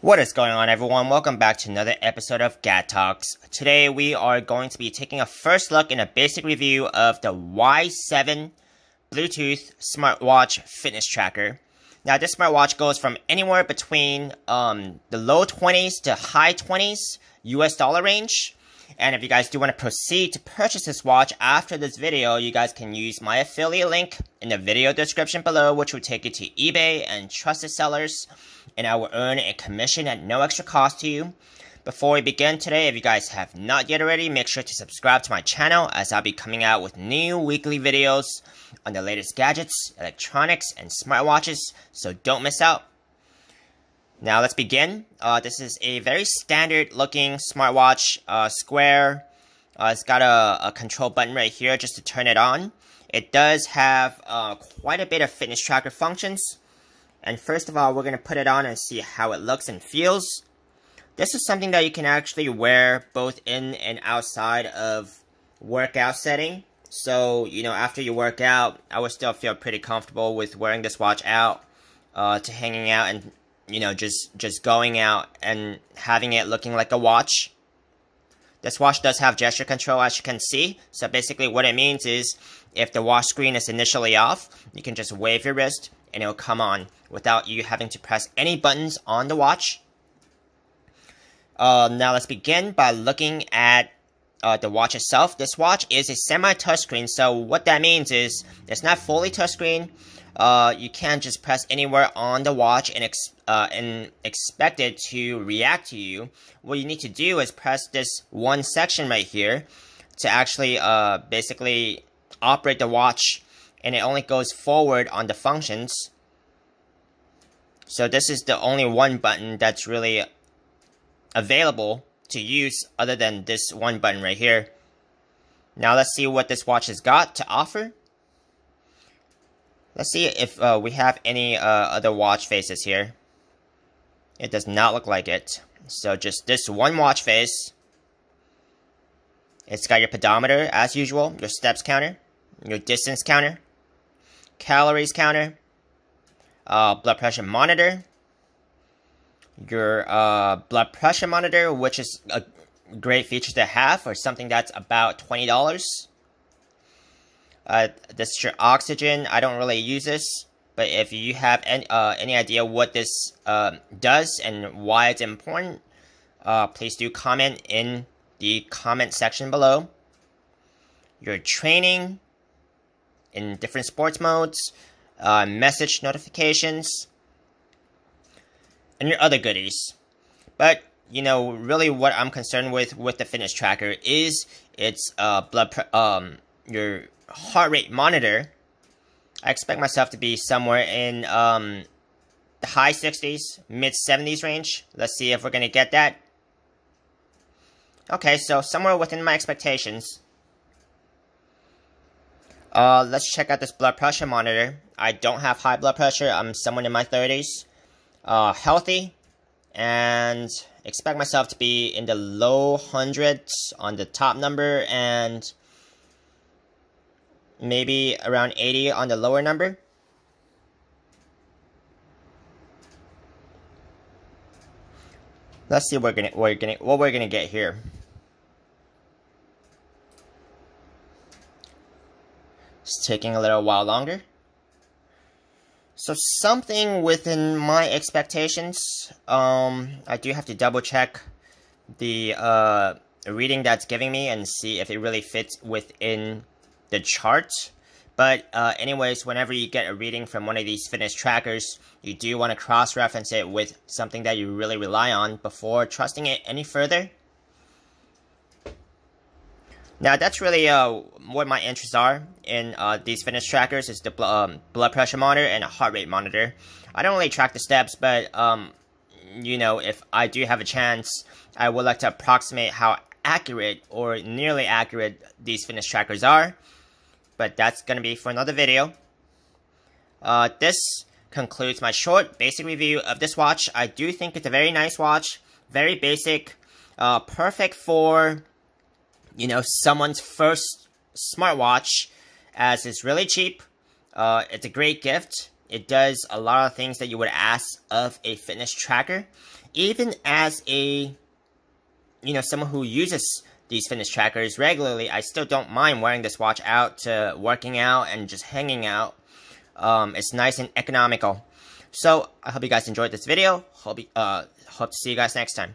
What is going on, everyone? Welcome back to another episode of Gat Talks. Today we are going to be taking a first look and a basic review of the Y7 Bluetooth smartwatch fitness tracker. Now this smartwatch goes from anywhere between the low 20s to high 20s US dollar range. And if you guys do want to proceed to purchase this watch after this video, you guys can use my affiliate link in the video description below, which will take you to eBay and trusted sellers, and I will earn a commission at no extra cost to you. Before we begin today, if you guys have not yet already, make sure to subscribe to my channel as I'll be coming out with new weekly videos on the latest gadgets, electronics, and smartwatches, so don't miss out. Now let's begin. This is a very standard looking smartwatch, square. It's got a control button right here just to turn it on. It does have quite a bit of fitness tracker functions. And first of all, we're going to put it on and see how it looks and feels. This is something that you can actually wear both in and outside of workout setting. So, you know, after you work out, I would still feel pretty comfortable with wearing this watch out to hanging out and, you know, just going out and having it looking like a watch. This watch does have gesture control, as you can see. So basically what it means is if the watch screen is initially off, you can just wave your wrist and it'll come on without you having to press any buttons on the watch. Now let's begin by looking at the watch itself. This watch is a semi-touchscreen, so what that means is it's not fully touchscreen. You can't just press anywhere on the watch and expect it to react to you. What you need to do is press this one section right here to actually basically operate the watch, and it only goes forward on the functions. So this is the only one button that's really available to use other than this one button right here. Now let's see what this watch has got to offer. Let's see if we have any other watch faces here. It does not look like it. So just this one watch face. It's got your pedometer as usual, your steps counter, your distance counter, calories counter, blood pressure monitor, your blood pressure monitor, which is a great feature to have for something that's about $20. This is your oxygen. I don't really use this, but if you have any idea what this does and why it's important, please do comment in the comment section below. Your training in different sports modes, message notifications, and your other goodies. But you know, really, what I'm concerned with the fitness tracker is its your heart rate monitor. I expect myself to be somewhere in the high 60s, mid 70s range. Let's see if we're gonna get that. Okay, so somewhere within my expectations. Let's check out this blood pressure monitor. I don't have high blood pressure. I'm someone in my 30s. Healthy, and expect myself to be in the low hundreds on the top number and maybe around 80 on the lower number. Let's see what we're gonna get here. It's taking a little while longer. So something within my expectations. I do have to double check the reading that's giving me and see if it really fits within the chart. But anyways, whenever you get a reading from one of these fitness trackers, you do want to cross-reference it with something that you really rely on before trusting it any further. Now that's really what my interests are in these fitness trackers, is the blood pressure monitor and a heart rate monitor. I don't really track the steps, but you know, if I do have a chance, I would like to approximate how accurate or nearly accurate these fitness trackers are. But that's going to be for another video. This concludes my short, basic review of this watch. I do think it's a very nice watch, very basic, perfect for, you know, someone's first smartwatch, as it's really cheap. It's a great gift It does a lot of things that you would ask of a fitness tracker. Even as a, someone who uses these fitness trackers regularly, I still don't mind wearing this watch out to working out and just hanging out. It's nice and economical. So I hope you guys enjoyed this video. Hope to see you guys next time.